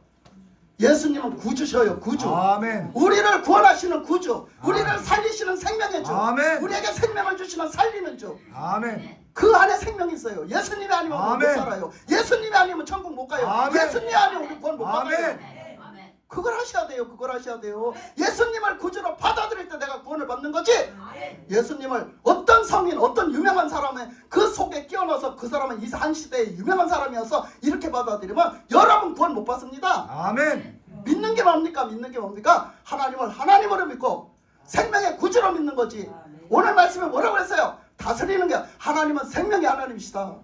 예수님은 구주셔요. 구주. 아멘. 우리를 구원하시는 구주. 우리를 아멘. 살리시는 생명의 주. 아멘. 우리에게 생명을 주시는 살리는 주. 아멘. 그 안에 생명이 생명이 있어요. 예수님이 아니면 우리 못 아멘. 살아요. 예수님이 아니면 천국 못 가요. 아멘. 예수님이 아니면 우리 구원 못 받아요. 아멘. 아멘. 그걸 하셔야 돼요. 그걸 하셔야 돼요. 예수님을 구주로 받아들일 때 내가 구원을 받는 거지. 아멘. 예수님을 어떤 성인, 어떤 유명한 사람의 그 속에 끼어넣어서 그 사람은 이 한 시대의 유명한 사람이어서 이렇게 받아들이면 여러분 구원 못 받습니다. 아멘. 믿는 게 뭡니까? 믿는 게 뭡니까? 하나님을 하나님으로 믿고 생명의 구주로 믿는 거지. 오늘 말씀에 뭐라고 했어요? 다스리는 게 하나님은 생명의 하나님이시다.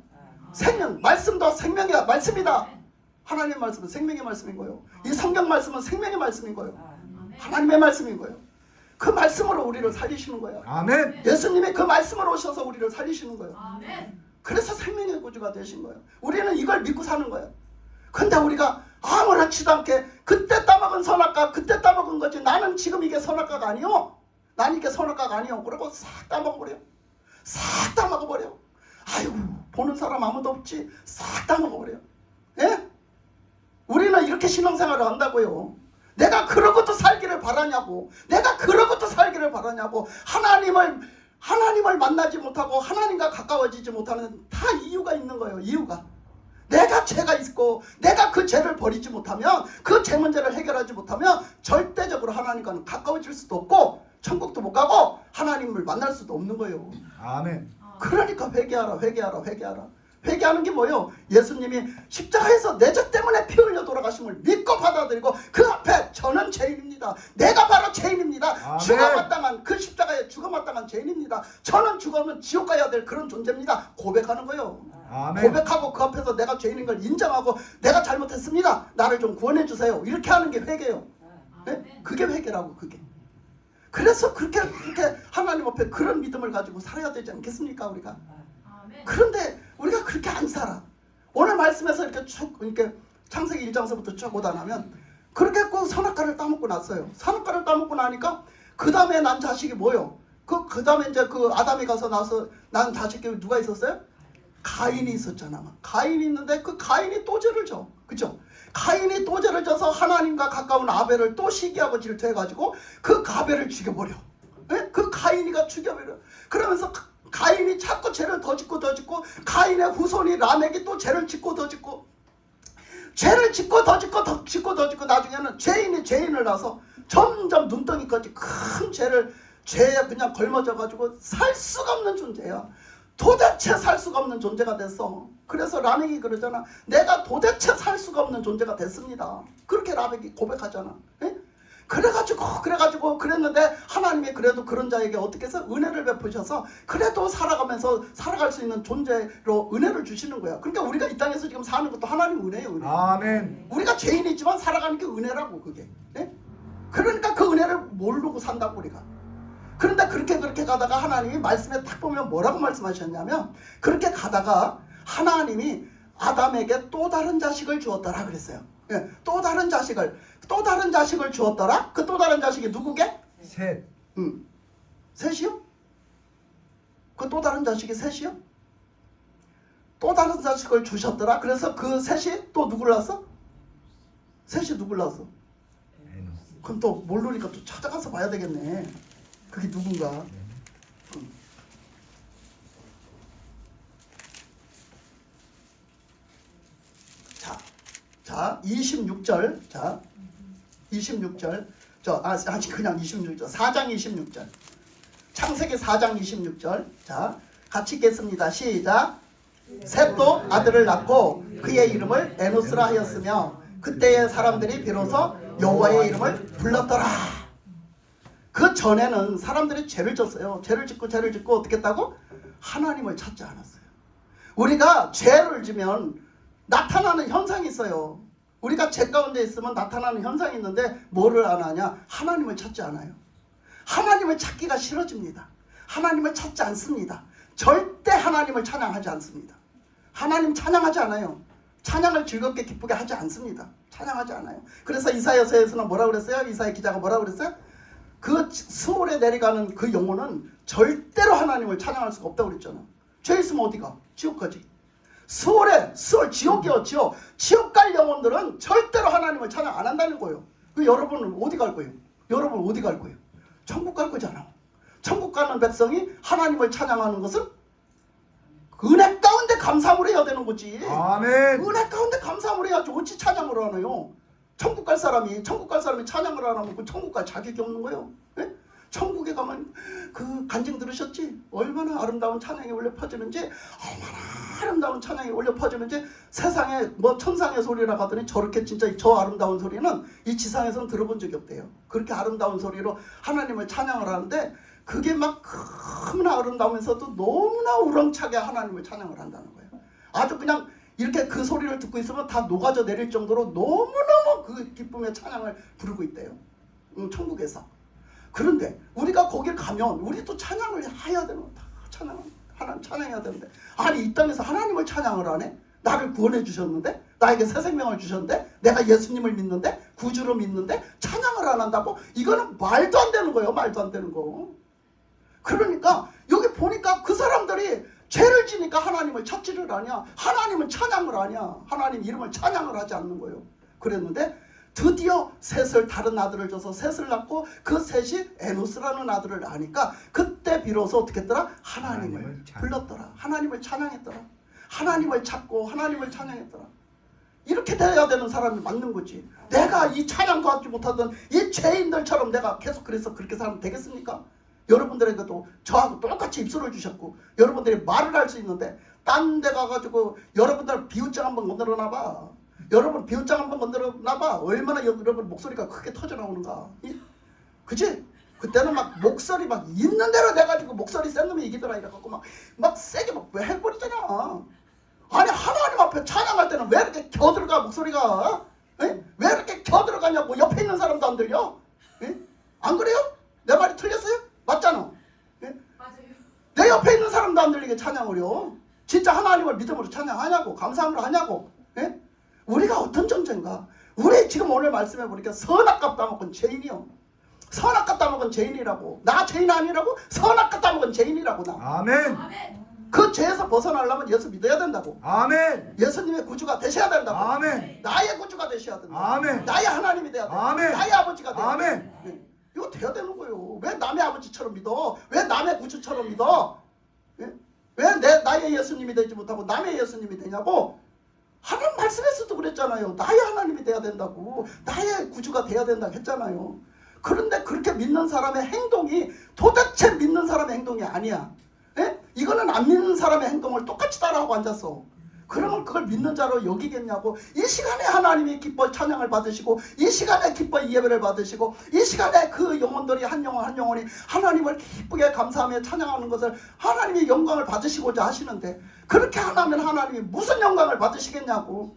생명, 말씀도 생명의 말씀이다. 하나님의 말씀은 생명의 말씀인 거예요. 이 성경 말씀은 생명의 말씀인 거예요. 하나님의 말씀인 거예요. 그 말씀으로 우리를 살리시는 거예요. 아멘. 예수님이 그 말씀으로 오셔서 우리를 살리시는 거예요. 아멘. 그래서 생명의 구주가 되신 거예요. 우리는 이걸 믿고 사는 거예요. 근데 우리가 아무렇지도 않게 그때 따먹은 선악과 그때 따먹은 거지 나는 지금 이게 선악과가 아니요. 난 이게 선악과가 아니요. 그러고 싹 따먹어버려. 싹 따먹어버려. 아이고 보는 사람 아무도 없지. 싹 따먹어버려. 예? 우리는 이렇게 신앙생활을 한다고요. 내가 그러고도 살기를 바라냐고. 내가 그러고도 살기를 바라냐고. 하나님을 만나지 못하고 하나님과 가까워지지 못하는 다 이유가 있는 거예요. 이유가. 내가 죄가 있고 내가 그 죄를 버리지 못하면 그 죄 문제를 해결하지 못하면 절대적으로 하나님과는 가까워질 수도 없고 천국도 못 가고 하나님을 만날 수도 없는 거예요. 아멘. 그러니까 회개하라 회개하라 회개하라. 회개하는 게 뭐예요? 예수님이 십자가에서 내 죄 때문에 피 흘려 돌아가심을 믿고 받아들이고 그 앞에 저는 죄인입니다. 내가 바로 죄인입니다. 아멘. 죽어마땅한 그 십자가에 죽어마땅한 죄인입니다. 저는 죽으면 지옥 가야 될 그런 존재입니다. 고백하는 거예요. 아멘. 고백하고 그 앞에서 내가 죄인인 걸 인정하고 내가 잘못했습니다. 나를 좀 구원해 주세요. 이렇게 하는 게 회개예요. 네? 그게 회개라고 그게. 그래서 그렇게 하나님 앞에 그런 믿음을 가지고 살아야 되지 않겠습니까 우리가? 아멘. 그런데 우리가 그렇게 안 살아. 오늘 말씀에서 이렇게 쭉 이렇게 창세기 1장서부터 쭉 오다 나면 그렇게 꼭 선악과를 따먹고 났어요. 선악과를 따먹고 나니까 그 다음에 난 자식이 뭐요? 그 다음에 이제 그 아담이 가서 나서 난 자식이 누가 있었어요? 가인이 있었잖아. 가인이 있는데 그 가인이 또 죄를 져. 그죠? 가인이 또 죄를 져서 하나님과 가까운 아벨을 또 시기하고 질투해가지고 그 가벨을 죽여버려. 예? 그 가인이가 죽여버려. 그러면서 가인이 자꾸 죄를 더 짓고 더 짓고 가인의 후손이 라멕이 또 죄를 짓고 더 짓고 죄를 짓고 더 짓고 더 짓고 더 짓고 나중에는 죄인이 죄인을 낳아서 점점 눈덩이까지 큰 죄에 그냥 걸머져가지고 살 수가 없는 존재야. 도대체 살 수가 없는 존재가 됐어. 그래서 라멕이 그러잖아. 내가 도대체 살 수가 없는 존재가 됐습니다. 그렇게 라멕이 고백하잖아. 예? 그래가지고 그랬는데 하나님이 그래도 그런 자에게 어떻게 해서 은혜를 베푸셔서 그래도 살아가면서 살아갈 수 있는 존재로 은혜를 주시는 거야. 그러니까 우리가 이 땅에서 지금 사는 것도 하나님 은혜예요. 은혜. 아멘. 우리가 죄인이지만 살아가는 게 은혜라고 그게. 네? 그러니까 그 은혜를 모르고 산다고 우리가. 그런데 그렇게 가다가 하나님이 말씀에 딱 보면 뭐라고 말씀하셨냐면 그렇게 가다가 하나님이 아담에게 또 다른 자식을 주었더라 그랬어요. 예, 또 다른 자식을 주었더라. 그 또 다른 자식이 누구게? 셋. 셋이요? 그 또 다른 자식이 셋이요? 또 다른 자식을 주셨더라. 그래서 그 셋이 또 누구를 낳았어? 셋이 누구를 낳았어? 그럼 또 모르니까 또 찾아가서 봐야 되겠네. 그게 누군가. 자, 26절. 자, 26절. 아직 그냥 26절. 4장 26절. 창세기 4장 26절. 자, 같이 읽겠습니다. 시작. 셋도 아들을 낳고 그의 이름을 에노스라 하였으며 그때의 사람들이 비로소 여호와의 이름을 불렀더라. 그 전에는 사람들이 죄를 졌어요. 죄를 짓고 어떻게 했다고? 하나님을 찾지 않았어요. 우리가 죄를 지면 나타나는 현상이 있어요. 우리가 죄 가운데 있으면 나타나는 현상이 있는데 뭐를 안 하냐? 하나님을 찾지 않아요. 하나님을 찾기가 싫어집니다. 하나님을 찾지 않습니다. 절대 하나님을 찬양하지 않습니다. 하나님 찬양하지 않아요. 찬양을 즐겁게 기쁘게 하지 않습니다. 찬양하지 않아요. 그래서 이사야서에서는 뭐라고 그랬어요? 이사야 기자가 뭐라고 그랬어요? 그 스올에 내려가는 그 영혼은 절대로 하나님을 찬양할 수가 없다고 그랬잖아. 죄 있으면 어디가? 지옥 가지. 스올 지옥이요. 지옥 갈 영혼들은 절대로 하나님을 찬양 안 한다는 거예요. 그 여러분은 어디 갈 거예요? 여러분 어디 갈 거예요? 천국 갈 거잖아. 천국 가는 백성이 하나님을 찬양하는 것은 은혜 가운데 감사함을 해야 되는 거지. 아멘. 은혜 가운데 감사함을 해야지. 어찌 찬양을 하나요? 천국 갈 사람이 찬양을 안 하면 그 천국 갈 자격이 없는 거예요. 예? 천국에 가면 그 간증 들으셨지? 얼마나 아름다운 찬양이 울려 퍼지는지, 얼마나 아름다운 찬양이 울려 퍼지는지. 세상에 뭐 천상의 소리라고 하더니 저렇게 진짜 저 아름다운 소리는 이 지상에서는 들어본 적이 없대요. 그렇게 아름다운 소리로 하나님을 찬양을 하는데 그게 막 너무나 아름다우면서도 너무나 우렁차게 하나님을 찬양을 한다는 거예요. 아주 그냥 이렇게 그 소리를 듣고 있으면 다 녹아져 내릴 정도로 너무너무 그 기쁨의 찬양을 부르고 있대요. 천국에서. 그런데 우리가 거길 가면 우리도 찬양을 해야 되는 거다. 하나님 찬양해야 되는데, 아니 이 땅에서 하나님을 찬양을 하네? 나를 구원해 주셨는데, 나에게 새 생명을 주셨는데, 내가 예수님을 믿는데, 구주로 믿는데 찬양을 안 한다고? 이거는 말도 안 되는 거예요. 말도 안 되는 거. 그러니까 여기 보니까 그 사람들이 죄를 지니까 하나님을 찾지를 않냐, 하나님은 찬양을 하냐, 하나님 이름을 찬양을 하지 않는 거예요. 그랬는데 드디어 셋을, 다른 아들을 줘서 셋을 낳고 그 셋이 에노스라는 아들을 낳으니까 그때 비로소 어떻게 했더라? 하나님을 불렀더라. 하나님을 찬양했더라. 하나님을 찾고 하나님을 찬양했더라. 이렇게 돼야 되는 사람이 맞는 거지. 내가 이 찬양도 하지 못하던 이 죄인들처럼 내가 계속 그렇게 살면 되겠습니까? 여러분들에게도 저하고 똑같이 입술을 주셨고 여러분들이 말을 할 수 있는데, 딴 데 가가지고 여러분들 비웃장 한번 건드려 놔봐. 여러분 비웃장 한번 건드려 놔봐. 얼마나 여러분 목소리가 크게 터져 나오는가. 그치? 그때는 막 목소리 막 있는 대로 돼가지고 목소리 센 놈이 이기더라 이래갖고 막 세게 막 해버리잖아. 아니 하나님 앞에 찬양할 때는 왜 이렇게 겨들어가 목소리가? 에? 왜 이렇게 겨들어가냐고. 옆에 있는 사람도 안 들려? 에? 안 그래요? 내 말이 틀렸어요? 맞잖아. 예? 맞아요. 내 옆에 있는 사람도 안 들리게 찬양을 해요. 진짜 하나님을 믿음으로 찬양하냐고, 감사함을 하냐고. 예? 우리가 어떤 존재인가? 우리 지금 오늘 말씀해 보니까 선악값 따먹은 죄인이요. 선악값 따먹은 죄인이라고. 나 죄인 아니라고? 선악값 따먹은 죄인이라고. 나. 아멘. 아멘. 그 죄에서 벗어나려면 예수 믿어야 된다고. 아멘. 예수님의 구주가 되셔야 된다고. 아멘. 나의 구주가 되셔야 된다고. 아멘. 나의 하나님이 돼야 돼. 아멘. 나의 아버지가 돼야 돼. 아멘. 예. 이거 돼야 되는 거예요. 왜 남의 아버지처럼 믿어? 왜 남의 구주처럼 믿어? 예? 왜 나의 예수님이 되지 못하고 남의 예수님이 되냐고? 하나님 말씀에서도 그랬잖아요. 나의 하나님이 돼야 된다고. 나의 구주가 돼야 된다고 했잖아요. 그런데 그렇게 믿는 사람의 행동이 도대체 믿는 사람의 행동이 아니야. 예? 이거는 안 믿는 사람의 행동을 똑같이 따라하고 앉았어. 그러면 그걸 믿는 자로 여기겠냐고. 이 시간에 하나님이 기뻐 찬양을 받으시고, 이 시간에 기뻐 예배를 받으시고, 이 시간에 그 영혼들이 한 영혼 한 영혼이 하나님을 기쁘게 감사하며 찬양하는 것을 하나님이 영광을 받으시고자 하시는데, 그렇게 하면 하나님이 무슨 영광을 받으시겠냐고.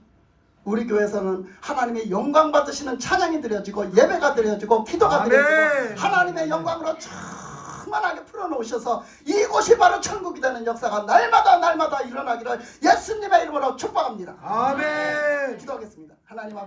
우리 교회에서는 하나님의 영광 받으시는 찬양이 드려지고 예배가 드려지고 기도가 아멘. 드려지고 하나님의 영광으로 충만하게 풀어놓으셔서 이곳이 바로 천국이 되는 역사가 날마다 일어나기를 예수님의 이름으로 축복합니다. 아멘. 기도하겠습니다. 하나님 아버지.